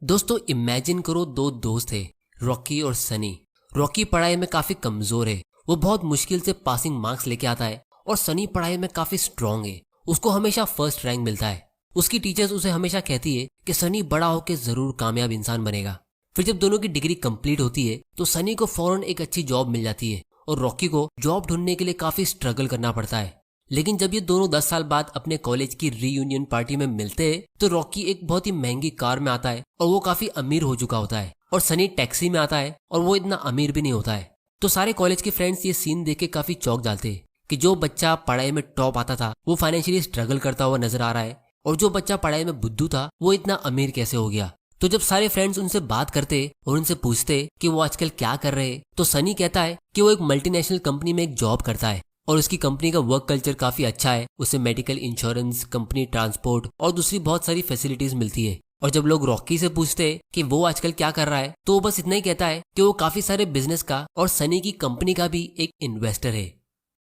दोस्तों इमेजिन करो दो दोस्त थे, रॉकी और सनी। रॉकी पढ़ाई में काफी कमजोर है, वो बहुत मुश्किल से पासिंग मार्क्स लेके आता है। और सनी पढ़ाई में काफी स्ट्रांग है, उसको हमेशा फर्स्ट रैंक मिलता है। उसकी टीचर्स उसे हमेशा कहती है कि सनी बड़ा होकर जरूर कामयाब इंसान बनेगा। फिर जब दोनों की डिग्री कंप्लीट होती है तो सनी को फौरन एक अच्छी जॉब मिल जाती है और रॉकी को जॉब ढूंढने के लिए काफी स्ट्रगल करना पड़ता है। लेकिन जब ये दोनों 10 साल बाद अपने कॉलेज की रीयूनियन पार्टी में मिलते हैं तो रॉकी एक बहुत ही महंगी कार में आता है और वो काफी अमीर हो चुका होता है, और सनी टैक्सी में आता है और वो इतना अमीर भी नहीं होता है। तो सारे कॉलेज के फ्रेंड्स ये सीन देख के काफी चौंक जाते हैं कि जो बच्चा पढ़ाई में टॉप आता था वो फाइनेंशियली स्ट्रगल करता हुआ नजर आ रहा है, और जो बच्चा पढ़ाई में बुद्धू था वो इतना अमीर कैसे हो गया। तो जब सारे फ्रेंड्स उनसे बात करते और उनसे पूछते कि वो आजकल क्या कर रहे हैं, तो सनी कहता है कि वो एक मल्टीनेशनल कंपनी में एक जॉब करता है और उसकी कंपनी का वर्क कल्चर काफी अच्छा है। उसे मेडिकल इंश्योरेंस, कंपनी ट्रांसपोर्ट और दूसरी बहुत सारी फैसिलिटीज मिलती है। और जब लोग रॉकी से पूछते हैं कि वो आजकल क्या कर रहा है तो वो बस इतना ही कहता है कि वो काफी सारे बिजनेस का और सनी की कंपनी का भी एक इन्वेस्टर है।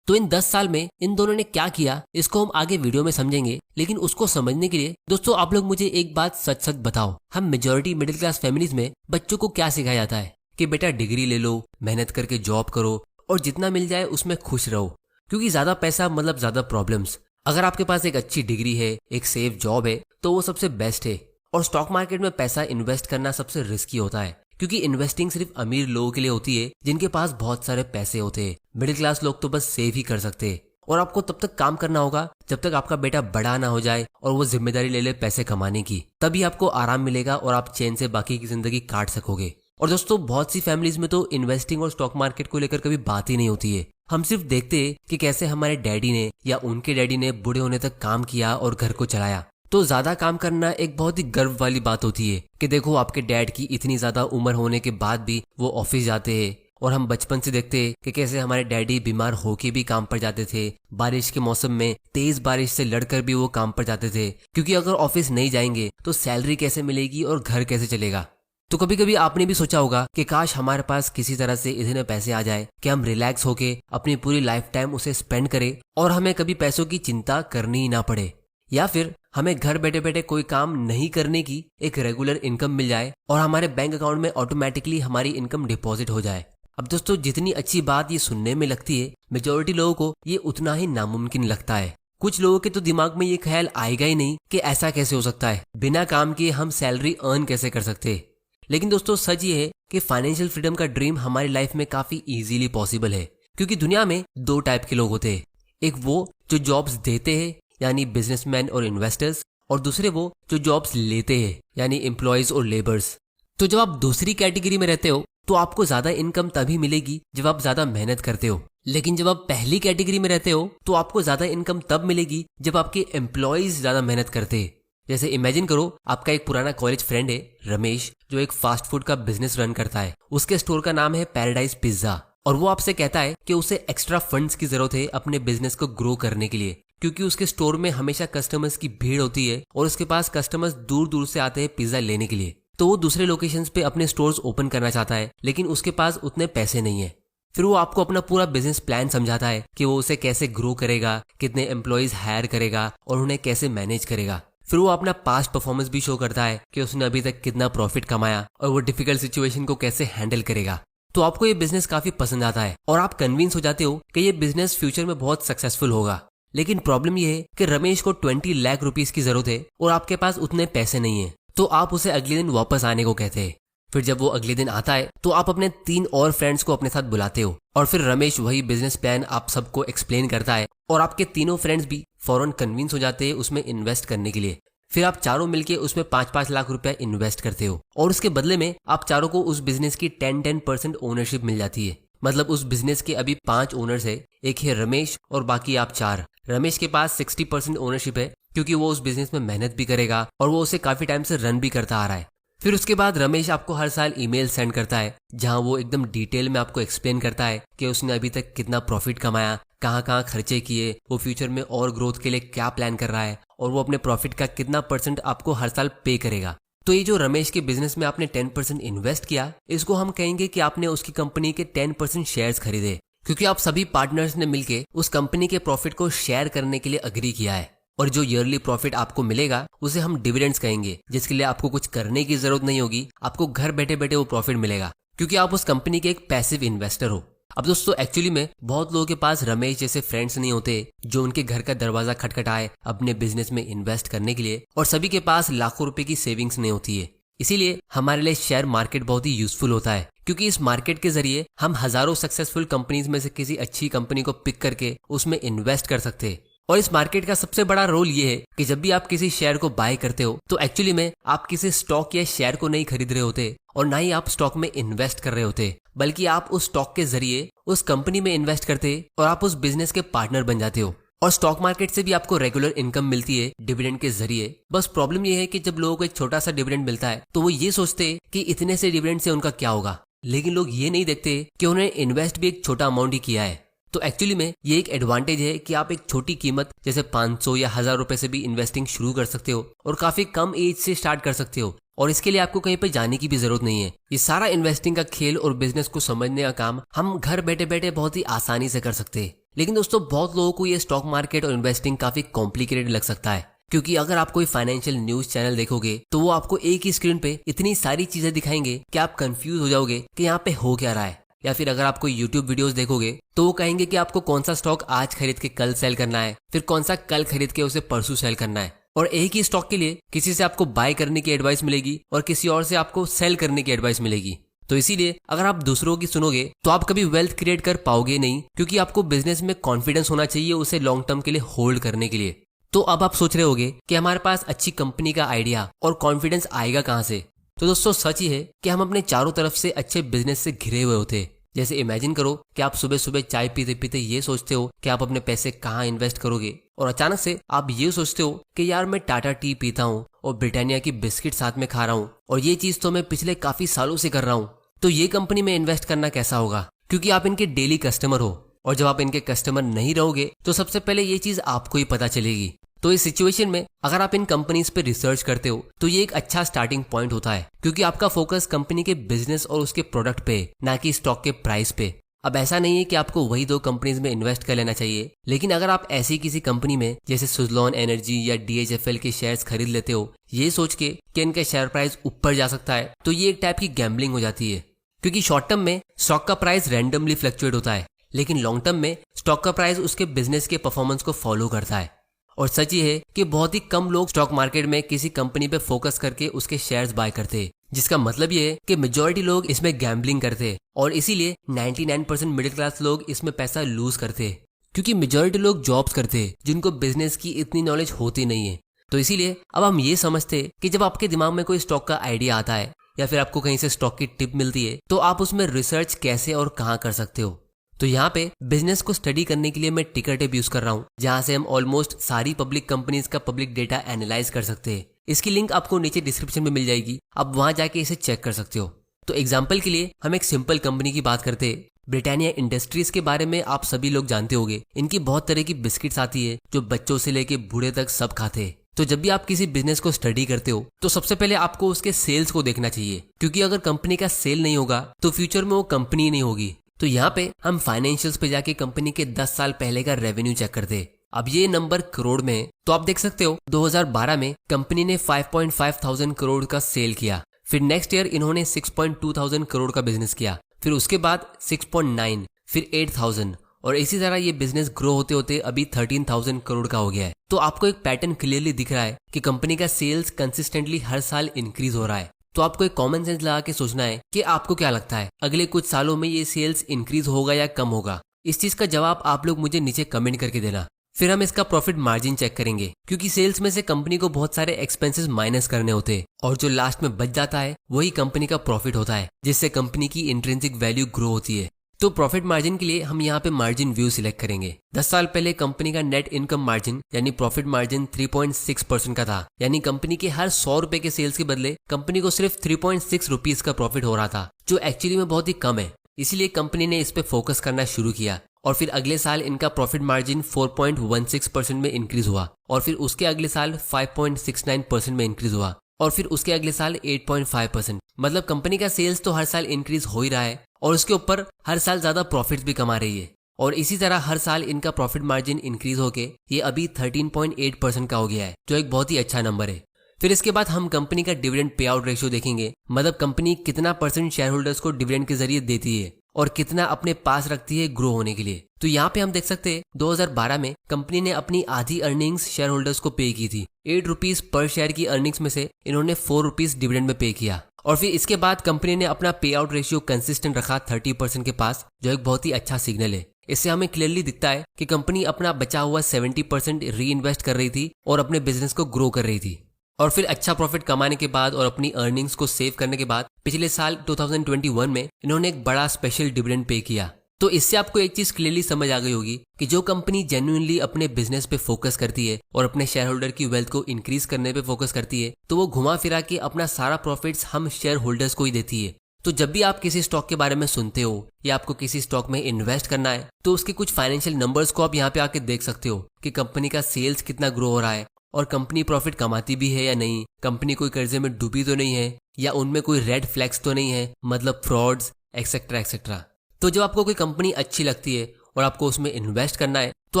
तो इन 10 साल में इन दोनों ने क्या किया इसको हम आगे वीडियो में समझेंगे, लेकिन उसको समझने के लिए दोस्तों आप लोग मुझे एक बात सच सच बताओ, हम मेजोरिटी मिडिल क्लास फैमिलीज में बच्चों को क्या सिखाया जाता है कि बेटा डिग्री ले लो, मेहनत करके जॉब करो और जितना मिल जाए उसमें खुश रहो, क्योंकि ज्यादा पैसा मतलब ज्यादा प्रॉब्लम्स। अगर आपके पास एक अच्छी डिग्री है, एक सेफ जॉब है तो वो सबसे बेस्ट है। और स्टॉक मार्केट में पैसा इन्वेस्ट करना सबसे रिस्की होता है, क्योंकि इन्वेस्टिंग सिर्फ अमीर लोगों के लिए होती है जिनके पास बहुत सारे पैसे होते हैं। मिडिल क्लास लोग तो बस सेव ही कर सकते हैं। और आपको तब तक काम करना होगा जब तक आपका बेटा बड़ा ना हो जाए और वो जिम्मेदारी ले ले पैसे कमाने की, तभी आपको आराम मिलेगा और आप चैन से बाकी की जिंदगी काट सकोगे। और दोस्तों बहुत सी फैमिलीज में तो इन्वेस्टिंग और स्टॉक मार्केट को लेकर कभी बात ही नहीं होती है। हम सिर्फ देखते हैं कि कैसे हमारे डैडी ने या उनके डैडी ने बूढ़े होने तक काम किया और घर को चलाया। तो ज्यादा काम करना एक बहुत ही गर्व वाली बात होती है कि देखो आपके डैड की इतनी ज्यादा उम्र होने के बाद भी वो ऑफिस जाते हैं। और हम बचपन से देखते हैं कि कैसे हमारे डैडी बीमार होके भी काम पर जाते थे, बारिश के मौसम में तेज बारिश से लड़कर भी वो काम पर जाते थे, क्योंकि अगर ऑफिस नहीं जाएंगे तो सैलरी कैसे मिलेगी और घर कैसे चलेगा। तो कभी कभी आपने भी सोचा होगा कि काश हमारे पास किसी तरह से इतने पैसे आ जाए कि हम रिलैक्स होके अपनी पूरी लाइफ टाइम उसे स्पेंड करें और हमें कभी पैसों की चिंता करनी ही ना पड़े, या फिर हमें घर बैठे बैठे कोई काम नहीं करने की एक रेगुलर इनकम मिल जाए और हमारे बैंक अकाउंट में ऑटोमेटिकली हमारी इनकम डिपॉजिट हो जाए। अब दोस्तों जितनी अच्छी बात ये सुनने में लगती है, मेजोरिटी लोगों को ये उतना ही नामुमकिन लगता है। कुछ लोगों के तो दिमाग में ये ख्याल आएगा ही नहीं कि ऐसा कैसे हो सकता है, बिना काम किए हम सैलरी अर्न कैसे कर सकते हैं। लेकिन दोस्तों सच ये है कि फाइनेंशियल फ्रीडम का ड्रीम हमारी लाइफ में काफी इजीली पॉसिबल है, क्योंकि दुनिया में दो टाइप के लोग होते हैं। एक वो जो जॉब्स देते हैं यानी बिजनेसमैन और इन्वेस्टर्स, और दूसरे वो जो जॉब्स लेते हैं यानी एम्प्लॉयज और लेबर्स। तो जब आप दूसरी कैटेगरी में रहते हो तो आपको ज्यादा इनकम तभी मिलेगी जब आप ज्यादा मेहनत करते हो, लेकिन जब आप पहली कैटेगरी में रहते हो तो आपको ज्यादा इनकम तब मिलेगी जब आपके एम्प्लॉयज ज्यादा मेहनत करते हैं। जैसे इमेजिन करो आपका एक पुराना कॉलेज फ्रेंड है रमेश, जो एक फास्ट फूड का बिजनेस रन करता है। उसके स्टोर का नाम है पैराडाइज पिज्जा, और वो आपसे कहता है कि उसे एक्स्ट्रा फंड्स की जरूरत है अपने बिजनेस को ग्रो करने के लिए, क्योंकि उसके स्टोर में हमेशा कस्टमर्स की भीड़ होती है और उसके पास कस्टमर्स दूर दूर से आते हैं पिज्जा लेने के लिए। तो वो दूसरे लोकेशंस पे अपने स्टोर्स ओपन करना चाहता है, लेकिन उसके पास उतने पैसे नहीं है। फिर वो आपको अपना पूरा बिजनेस प्लान समझाता है कि वो उसे कैसे ग्रो करेगा, कितने एम्प्लॉयज हायर करेगा और उन्हें कैसे मैनेज करेगा। फिर वो अपना पास्ट परफॉर्मेंस भी शो करता है कि उसने अभी तक कितना प्रॉफिट कमाया और वो डिफिकल्ट सिचुएशन को कैसे हैंडल करेगा। तो आपको ये बिजनेस काफी पसंद आता है और आप कन्विंस हो जाते हो कि ये बिजनेस फ्यूचर में बहुत सक्सेसफुल होगा। लेकिन प्रॉब्लम ये है कि रमेश को 20 लाख रुपीस की जरूरत है और आपके पास उतने पैसे नहीं है, तो आप उसे अगले दिन वापस आने को कहते हैं। फिर जब वो अगले दिन आता है तो आप अपने 3 और फ्रेंड्स को अपने साथ बुलाते हो और फिर रमेश वही बिजनेस प्लान आप सबको एक्सप्लेन करता है और आपके तीनों फ्रेंड्स भी फौरन कन्विंस हो जाते हैं उसमें इन्वेस्ट करने के लिए। फिर आप चारों मिलके उसमें 5-5 लाख रुपया इन्वेस्ट करते हो और उसके बदले में आप चारों को उस बिजनेस की 10% ओनरशिप मिल जाती है। मतलब उस बिजनेस के अभी 5 ओनर्स है, एक है रमेश और बाकी आप 4। रमेश के पास 60% ओनरशिप है क्योंकि वो उस बिजनेस में मेहनत भी करेगा और वो उसे काफी टाइम से रन भी करता आ रहा है। फिर उसके बाद रमेश आपको हर साल ईमेल सेंड करता है जहां वो एकदम डिटेल में आपको एक्सप्लेन करता है कि उसने अभी तक कितना प्रॉफिट कमाया, कहाँ कहाँ खर्चे किए, वो फ्यूचर में और ग्रोथ के लिए क्या प्लान कर रहा है और वो अपने प्रॉफिट का कितना % आपको हर साल पे करेगा। तो ये जो रमेश के बिजनेस में आपने 10% इन्वेस्ट किया, इसको हम कहेंगे कि आपने उसकी कंपनी के 10% शेयर्स खरीदे, क्योंकि आप सभी पार्टनर्स ने मिलकर उस कंपनी के प्रॉफिट को शेयर करने के लिए अग्री किया है। और जो ईयरली प्रॉफिट आपको मिलेगा उसे हम डिविडेंड्स कहेंगे, जिसके लिए आपको कुछ करने की जरूरत नहीं होगी, आपको घर बैठे बैठे वो प्रॉफिट मिलेगा क्योंकि आप उस कंपनी के एक पैसिव इन्वेस्टर हो। अब दोस्तों एक्चुअली में बहुत लोगों के पास रमेश जैसे फ्रेंड्स नहीं होते जो उनके घर का दरवाजा खटखटाए अपने बिजनेस में इन्वेस्ट करने के लिए, और सभी के पास लाखों रुपए की सेविंग्स नहीं होती है। इसीलिए हमारे लिए शेयर मार्केट बहुत ही यूजफुल होता है क्योंकि इस मार्केट के जरिए हम हजारों सक्सेसफुल कंपनीज में से किसी अच्छी कंपनी को पिक करके उसमें इन्वेस्ट कर सकते हैं। और इस मार्केट का सबसे बड़ा रोल ये है कि जब भी आप किसी शेयर को बाय करते हो तो एक्चुअली में आप किसी स्टॉक या शेयर को नहीं खरीद रहे होते और ना ही आप स्टॉक में इन्वेस्ट कर रहे होते, बल्कि आप उस स्टॉक के जरिए उस कंपनी में इन्वेस्ट करते और आप उस बिजनेस के पार्टनर बन जाते हो। और स्टॉक मार्केट से भी आपको रेगुलर इनकम मिलती है डिविडेंड के जरिए। बस प्रॉब्लम ये है कि जब लोगों को एक छोटा सा डिविडेंड मिलता है तो वो ये सोचते हैं कि इतने से डिविडेंड से उनका क्या होगा, लेकिन लोग ये नहीं देखते कि उन्होंने इन्वेस्ट भी एक छोटा अमाउंट ही किया है। तो एक्चुअली में ये एक एडवांटेज है कि आप एक छोटी कीमत जैसे 500 या 1000 रुपए से भी इन्वेस्टिंग शुरू कर सकते हो और काफी कम एज से स्टार्ट कर सकते हो, और इसके लिए आपको कहीं पे जाने की भी जरूरत नहीं है। ये सारा इन्वेस्टिंग का खेल और बिजनेस को समझने का काम हम घर बैठे बैठे बहुत ही आसानी से कर सकते हैं। लेकिन दोस्तों बहुत लोगों को ये स्टॉक मार्केट और इन्वेस्टिंग काफी कॉम्प्लिकेटेड लग सकता है, क्योंकि अगर आप कोई फाइनेंशियल न्यूज चैनल देखोगे तो वो आपको एक ही स्क्रीन पे इतनी सारी चीजें दिखाएंगे कि आप कंफ्यूज हो जाओगे कि यहाँ पे हो क्या रहा है। या फिर अगर आप कोई यूट्यूब वीडियोस देखोगे तो वो कहेंगे कि आपको कौन सा स्टॉक आज खरीद के कल सेल करना है, फिर कौन सा कल खरीद के उसे परसों सेल करना है, और एक ही स्टॉक के लिए किसी से आपको बाय करने की एडवाइस मिलेगी और किसी और से आपको सेल करने की एडवाइस मिलेगी। तो इसीलिए अगर आप दूसरों की सुनोगे तो आप कभी वेल्थ क्रिएट कर पाओगे नहीं, क्योंकि आपको बिजनेस में कॉन्फिडेंस होना चाहिए उसे लॉन्ग टर्म के लिए होल्ड करने के लिए। तो अब आप सोच रहे होगे कि हमारे पास अच्छी कंपनी का आइडिया और कॉन्फिडेंस आएगा कहाँ से? तो दोस्तों सच ही है कि हम अपने चारों तरफ से अच्छे बिजनेस से घिरे हुए होते हैं। जैसे इमेजिन करो कि आप सुबह सुबह चाय पीते पीते ये सोचते हो कि आप अपने पैसे कहाँ इन्वेस्ट करोगे, और अचानक से आप ये सोचते हो कि यार मैं टाटा टी पीता हूँ और ब्रिटानिया की बिस्किट साथ में खा रहा हूँ और ये चीज तो मैं पिछले काफी सालों से कर रहा हूँ, तो ये कंपनी में इन्वेस्ट करना कैसा होगा? क्योंकि आप इनके डेली कस्टमर हो, और जब आप इनके कस्टमर नहीं रहोगे तो सबसे पहले ये चीज आपको ही पता चलेगी। तो इस सिचुएशन में अगर आप इन कंपनीज पे रिसर्च करते हो तो ये एक अच्छा स्टार्टिंग पॉइंट होता है, क्योंकि आपका फोकस कंपनी के बिजनेस और उसके प्रोडक्ट पे, ना कि स्टॉक के प्राइस पे। अब ऐसा नहीं है कि आपको वही 2 कंपनीज में इन्वेस्ट कर लेना चाहिए, लेकिन अगर आप ऐसी किसी कंपनी में जैसे सुज़लॉन एनर्जी या DHFL के शेयर्स खरीद लेते हो ये सोच के कि इनका शेयर प्राइस ऊपर जा सकता है, तो ये एक टाइप की गैम्बलिंग हो जाती है। क्योंकि शॉर्ट टर्म में स्टॉक का प्राइस रैंडमली फ्लक्चुएट होता है, लेकिन लॉन्ग टर्म में स्टॉक का प्राइस उसके बिजनेस के परफॉर्मेंस को फॉलो करता है। और सच ये है कि बहुत ही कम लोग स्टॉक मार्केट में किसी कंपनी पे फोकस करके उसके शेयर्स बाय करते हैं, जिसका मतलब ये है कि मेजॉरिटी लोग इसमें गैम्बलिंग करते हैं, और इसीलिए 99% मिडिल क्लास लोग इसमें पैसा लूज करते हैं, क्योंकि मेजॉरिटी लोग जॉब्स करते हैं जिनको बिजनेस की इतनी नॉलेज होती नहीं है। तो इसीलिए अब हम ये समझते हैं कि जब आपके दिमाग में कोई स्टॉक का आइडिया आता है या फिर आपको कहीं से स्टॉक की टिप मिलती है तो आप उसमें रिसर्च कैसे और कहाँ कर सकते हो। तो यहाँ पे बिजनेस को स्टडी करने के लिए मैं टिकर टेप यूज कर रहा हूँ, जहाँ से हम ऑलमोस्ट सारी पब्लिक कंपनीज का पब्लिक डेटा एनालाइज कर सकते हैं। इसकी लिंक आपको नीचे डिस्क्रिप्शन में मिल जाएगी, आप वहां जाके इसे चेक कर सकते हो। तो एग्जाम्पल के लिए हम एक सिंपल कंपनी की बात करते हैं, ब्रिटानिया इंडस्ट्रीज के बारे में आप सभी लोग जानते होंगे। इनकी बहुत तरह की बिस्किट्स आती है जो बच्चों से लेके बूढ़े तक सब खाते हैं। तो जब भी आप किसी बिजनेस को स्टडी करते हो तो सबसे पहले आपको उसके सेल्स को देखना चाहिए, क्योंकि अगर कंपनी का सेल नहीं होगा तो फ्यूचर में वो कंपनी नहीं होगी। तो यहाँ पे हम फाइनेंशियल्स पे जाके कंपनी के 10 साल पहले का रेवेन्यू चेक करते हैं। अब ये नंबर करोड़ में है, तो आप देख सकते हो 2012 में कंपनी ने 5.5 थाउजेंड करोड़ का सेल किया। फिर नेक्स्ट ईयर इन्होंने 6.2 थाउजेंड करोड़ का बिजनेस किया, फिर उसके बाद 6.9, फिर 8,000, और इसी तरह ये बिजनेस ग्रो होते होते अभी 13,000 करोड़ का हो गया है। तो आपको एक पैटर्न क्लियरली दिख रहा है कि कंपनी का सेल्स कंसिस्टेंटली हर साल इंक्रीज हो रहा है। तो आपको एक कॉमन सेंस लगा के सोचना है कि आपको क्या लगता है अगले कुछ सालों में ये सेल्स इंक्रीज होगा या कम होगा। इस चीज का जवाब आप लोग मुझे नीचे कमेंट करके देना। फिर हम इसका प्रॉफिट मार्जिन चेक करेंगे, क्योंकि सेल्स में से कंपनी को बहुत सारे एक्सपेंसेस माइनस करने होते हैं, और जो लास्ट में बच जाता है वही कंपनी का प्रॉफिट होता है, जिससे कंपनी की इंट्रिंसिक वैल्यू ग्रो होती है। तो प्रॉफिट मार्जिन के लिए हम यहाँ पे मार्जिन व्यू सिलेक्ट करेंगे। 10 साल पहले कंपनी का नेट इनकम मार्जिन यानी प्रॉफिट मार्जिन 3.6% का था, यानी कंपनी के हर 100 रुपए के सेल्स के बदले कंपनी को सिर्फ 3.6 रुपीज का प्रॉफिट हो रहा था, जो एक्चुअली में बहुत ही कम है। इसीलिए कंपनी ने इस पे फोकस करना शुरू किया, और फिर अगले साल इनका प्रॉफिट मार्जिन 4.16% में इंक्रीज हुआ, और फिर उसके अगले साल 5.69% में इंक्रीज हुआ, और फिर उसके अगले साल 8.5%। मतलब कंपनी का सेल्स तो हर साल इंक्रीज हो ही रहा है, और उसके ऊपर हर साल ज्यादा प्रॉफिट्स भी कमा रही है। और इसी तरह हर साल इनका प्रॉफिट मार्जिन इंक्रीज होके ये अभी 13.8% का हो गया है, जो एक बहुत ही अच्छा नंबर है। फिर इसके बाद हम कंपनी का डिविडेंड पे आउट रेशियो देखेंगे, मतलब कंपनी कितना परसेंट शेयर होल्डर्स को डिविडेंड के जरिए देती है और कितना अपने पास रखती है ग्रो होने के लिए। तो यहाँ पे हम देख सकते हैं 2012 में कंपनी ने अपनी आधी अर्निंग्स शेयर होल्डर्स को पे की थी। 8 रुपीज पर शेयर की अर्निंग्स में से इन्होंने 4 रुपीज डिविडेंड में पे किया और फिर इसके बाद कंपनी ने अपना पे आउट रेशियो कंसिस्टेंट रखा 30% के पास, जो एक बहुत ही अच्छा सिग्नल है। इससे हमें क्लियरली दिखता है कि कंपनी अपना बचा हुआ 70% री इन्वेस्ट कर रही थी और अपने बिजनेस को ग्रो कर रही थी। और फिर अच्छा प्रॉफिट कमाने के बाद और अपनी अर्निंग्स को सेव करने के बाद पिछले साल 2021 में इन्होंने एक बड़ा स्पेशल डिविडेंड पे किया। तो इससे आपको एक चीज क्लियरली समझ आ गई होगी कि जो कंपनी जेन्युइनली अपने बिजनेस पे फोकस करती है और अपने शेयर होल्डर की वेल्थ को इंक्रीज करने पे फोकस करती है, तो वो घुमा फिरा के अपना सारा प्रॉफिट्स हम शेयर होल्डर्स को ही देती है। तो जब भी आप किसी स्टॉक के बारे में सुनते हो या आपको किसी स्टॉक में इन्वेस्ट करना है, तो उसके कुछ फाइनेंशियल नंबर्स को आप यहाँ पे आके देख सकते हो कि कंपनी का सेल्स कितना ग्रो हो रहा है और कंपनी प्रॉफिट कमाती भी है या नहीं, कंपनी कोई कर्जे में डूबी तो नहीं है, या उनमें कोई रेड फ्लैग्स तो नहीं है, मतलब फ्रॉड्स एक्सेट्रा एक्सेट्रा। तो जब आपको कोई कंपनी अच्छी लगती है और आपको उसमें इन्वेस्ट करना है, तो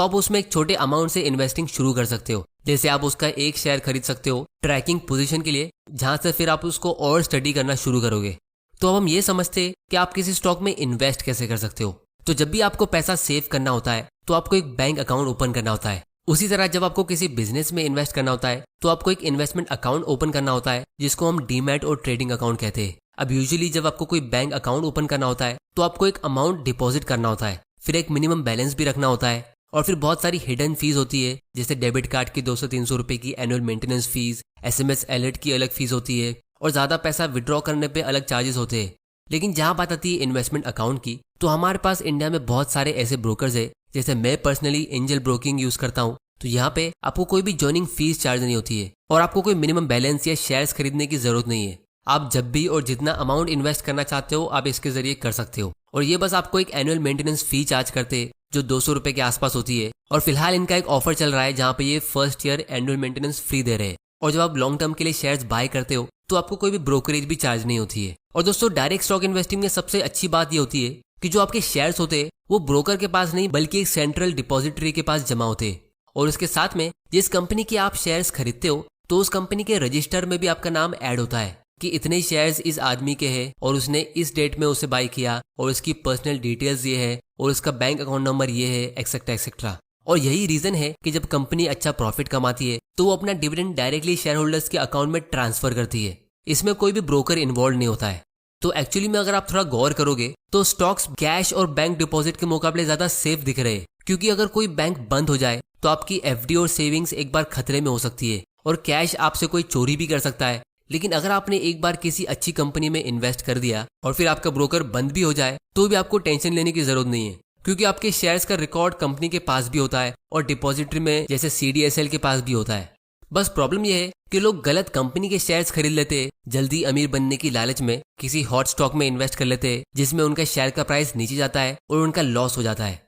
आप उसमें एक छोटे अमाउंट से इन्वेस्टिंग शुरू कर सकते हो। जैसे आप उसका एक शेयर खरीद सकते हो ट्रैकिंग पोजीशन के लिए, जहां से फिर आप उसको और स्टडी करना शुरू करोगे। तो अब हम ये समझते हैं कि आप किसी स्टॉक में इन्वेस्ट कैसे कर सकते हो। तो जब भी आपको पैसा सेव करना होता है तो आपको एक बैंक अकाउंट ओपन करना होता है। उसी तरह जब आपको किसी बिजनेस में इन्वेस्ट करना होता है तो आपको एक इन्वेस्टमेंट अकाउंट ओपन करना होता है, जिसको हम डीमैट और ट्रेडिंग अकाउंट कहते हैं। अब यूजुअली जब आपको कोई बैंक अकाउंट ओपन करना होता है तो आपको एक अमाउंट डिपॉजिट करना होता है, फिर एक मिनिमम बैलेंस भी रखना होता है और फिर बहुत सारी हिडन फीस होती है, जैसे डेबिट कार्ड की 200-300 रुपए की annual maintenance fees, SMS alert की अलग फीस होती है और ज्यादा पैसा विड्रॉ करने पे अलग चार्जेस होते हैं। लेकिन जहां बात आती है इन्वेस्टमेंट अकाउंट की, तो हमारे पास इंडिया में बहुत सारे ऐसे ब्रोकर्स है, जैसे मैं पर्सनली एंजल ब्रोकिंग यूज करता हूँ। तो यहाँ पे आपको कोई भी ज्वाइनिंग फीस चार्ज नहीं होती है और आपको कोई मिनिमम बैलेंस या शेयर्स खरीदने की जरूरत नहीं है। आप जब भी और जितना अमाउंट इन्वेस्ट करना चाहते हो आप इसके जरिए कर सकते हो और ये बस आपको एक एनुअल मेंटेनेंस फी चार्ज करते हैं जो 200 रुपए के आसपास होती है। और फिलहाल इनका एक ऑफर चल रहा है जहाँ पे ये first year annual maintenance free दे रहे हैं। और जब आप लॉन्ग टर्म के लिए शेयर्स बाय करते हो तो आपको कोई भी ब्रोकरेज भी चार्ज नहीं होती है। और दोस्तों, डायरेक्ट स्टॉक इन्वेस्टिंग में सबसे अच्छी बात ये होती है कि जो आपके शेयर्स होते हैं वो ब्रोकर के पास नहीं बल्कि एक सेंट्रल डिपॉजिटरी के पास जमा होते हैं। और उसके साथ में जिस कंपनी के आप शेयर्स खरीदते हो तो उस कंपनी के रजिस्टर में भी आपका नाम ऐड होता है कि इतने शेयर्स इस आदमी के हैं और उसने इस डेट में उसे बाय किया और उसकी पर्सनल डिटेल्स ये है और उसका बैंक अकाउंट नंबर ये है, एक्सेट्रा एक्सेट्रा। और यही रीजन है कि जब कंपनी अच्छा प्रॉफिट कमाती है तो वो अपना डिविडेंड डायरेक्टली शेयर होल्डर्स के अकाउंट में ट्रांसफर करती है। इसमें कोई भी ब्रोकर इन्वॉल्व नहीं होता है। तो एक्चुअली में अगर आप थोड़ा गौर करोगे तो स्टॉक्स कैश और बैंक डिपॉजिट के मुकाबले ज्यादा सेफ दिख रहे हैं, क्योंकि अगर कोई बैंक बंद हो जाए तो आपकी FD और सेविंग्स एक बार खतरे में हो सकती है और कैश आपसे कोई चोरी भी कर सकता है। लेकिन अगर आपने एक बार किसी अच्छी कंपनी में इन्वेस्ट कर दिया और फिर आपका ब्रोकर बंद भी हो जाए तो भी आपको टेंशन लेने की जरूरत नहीं है, क्योंकि आपके शेयर्स का रिकॉर्ड कंपनी के पास भी होता है और डिपॉजिटरी में जैसे CDSL के पास भी होता है। बस प्रॉब्लम यह है कि लोग गलत कंपनी के शेयर्स खरीद लेते हैं, जल्दी अमीर बनने की लालच में किसी हॉट स्टॉक में इन्वेस्ट कर लेते हैं, जिसमें उनका शेयर का प्राइस नीचे जाता है और उनका लॉस हो जाता है।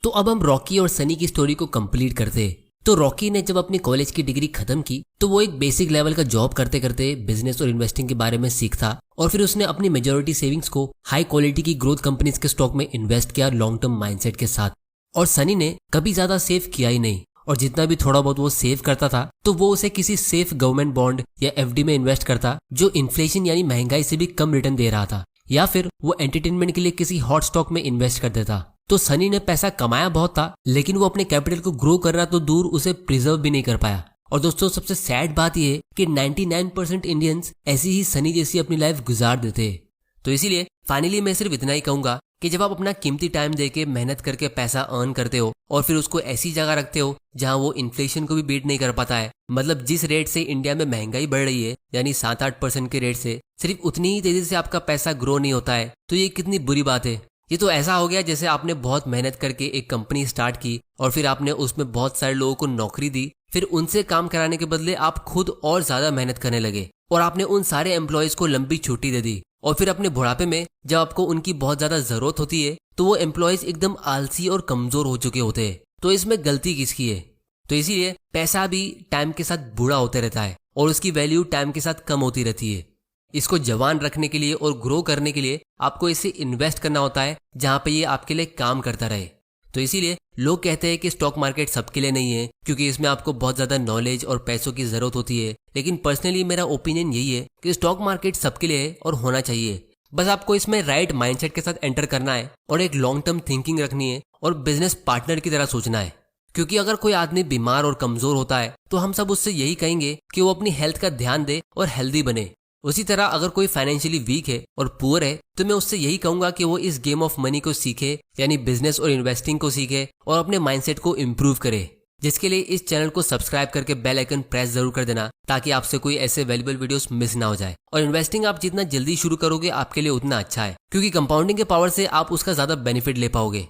तो अब हम रॉकी और सनी की स्टोरी को कंप्लीट करते हैं। तो रॉकी ने जब अपनी कॉलेज की डिग्री खत्म की तो वो एक बेसिक लेवल का जॉब करते करते बिजनेस और इन्वेस्टिंग के बारे में सीखता और फिर उसने अपनी मेजॉरिटी सेविंग्स को हाई क्वालिटी की ग्रोथ कंपनीज के स्टॉक में इन्वेस्ट किया लॉन्ग टर्म माइंडसेट के साथ। और सनी ने कभी ज्यादा सेव किया ही नहीं और जितना भी थोड़ा बहुत वो सेव करता था तो वो उसे किसी सेफ गवर्नमेंट बॉन्ड या FD में इन्वेस्ट करता जो इन्फ्लेशन यानी महंगाई से भी कम रिटर्न दे रहा था, या फिर वो एंटरटेनमेंट के लिए किसी हॉट स्टॉक में इन्वेस्ट कर देता। तो सनी ने पैसा कमाया बहुत था, लेकिन वो अपने कैपिटल को ग्रो करना तो दूर उसे प्रिजर्व भी नहीं कर पाया। और दोस्तों, सबसे सैड बात यह है कि 99% इंडियंस ऐसी ही सनी जैसी अपनी लाइफ गुजार देते हैं। तो इसीलिए फाइनली मैं सिर्फ इतना ही कहूंगा कि जब आप अपना कीमती टाइम देके मेहनत करके पैसा अर्न करते हो और फिर उसको ऐसी जगह रखते हो जहां वो इन्फ्लेशन को भी बीट नहीं कर पाता है, मतलब जिस रेट से इंडिया में महंगाई बढ़ रही है यानी 7-8% के रेट से सिर्फ उतनी ही तेजी से आपका पैसा ग्रो नहीं होता है, तो ये कितनी बुरी बात है। ये तो ऐसा हो गया जैसे आपने बहुत मेहनत करके एक कंपनी स्टार्ट की और फिर आपने उसमें बहुत सारे लोगों को नौकरी दी, फिर उनसे काम कराने के बदले आप खुद और ज्यादा मेहनत करने लगे और आपने उन सारे एम्प्लॉयज को लंबी छुट्टी दे दी। और फिर अपने बुढ़ापे में जब आपको उनकी बहुत ज्यादा जरूरत होती है तो वो एम्प्लॉयज एकदम आलसी और कमजोर हो चुके होते हैं। तो इसमें गलती किसकी है? तो इसीलिए पैसा भी टाइम के साथ बूढ़ा होते रहता है और उसकी वैल्यू टाइम के साथ कम होती रहती है। इसको जवान रखने के लिए और ग्रो करने के लिए आपको इसे इन्वेस्ट करना होता है जहां पे ये आपके लिए काम करता रहे। तो इसीलिए लोग कहते हैं कि स्टॉक मार्केट सबके लिए नहीं है, क्योंकि इसमें आपको बहुत ज्यादा नॉलेज और पैसों की जरूरत होती है। लेकिन पर्सनली मेरा ओपिनियन यही है कि स्टॉक मार्केट सबके लिए है और होना चाहिए। बस आपको इसमें राइट माइंडसेट के साथ एंटर करना है और एक लॉन्ग टर्म थिंकिंग रखनी है और बिजनेस पार्टनर की तरह सोचना है। क्योंकि अगर कोई आदमी बीमार और कमजोर होता है तो हम सब उससे यही कहेंगे कि वो अपनी हेल्थ का ध्यान दे और हेल्दी बने। उसी तरह अगर कोई फाइनेंशियली वीक है और पुअर है तो मैं उससे यही कहूंगा कि वो इस गेम ऑफ मनी को सीखे, यानी बिजनेस और इन्वेस्टिंग को सीखे और अपने माइंडसेट को इम्प्रूव करे। जिसके लिए इस चैनल को सब्सक्राइब करके बेल आइकन प्रेस जरूर कर देना, ताकि आपसे कोई ऐसे वैल्यूएबल वीडियोस मिस ना हो जाए। और इन्वेस्टिंग आप जितना जल्दी शुरू करोगे आपके लिए उतना अच्छा है, क्योंकि कंपाउंडिंग के पावर से आप उसका ज्यादा बेनिफिट ले पाओगे।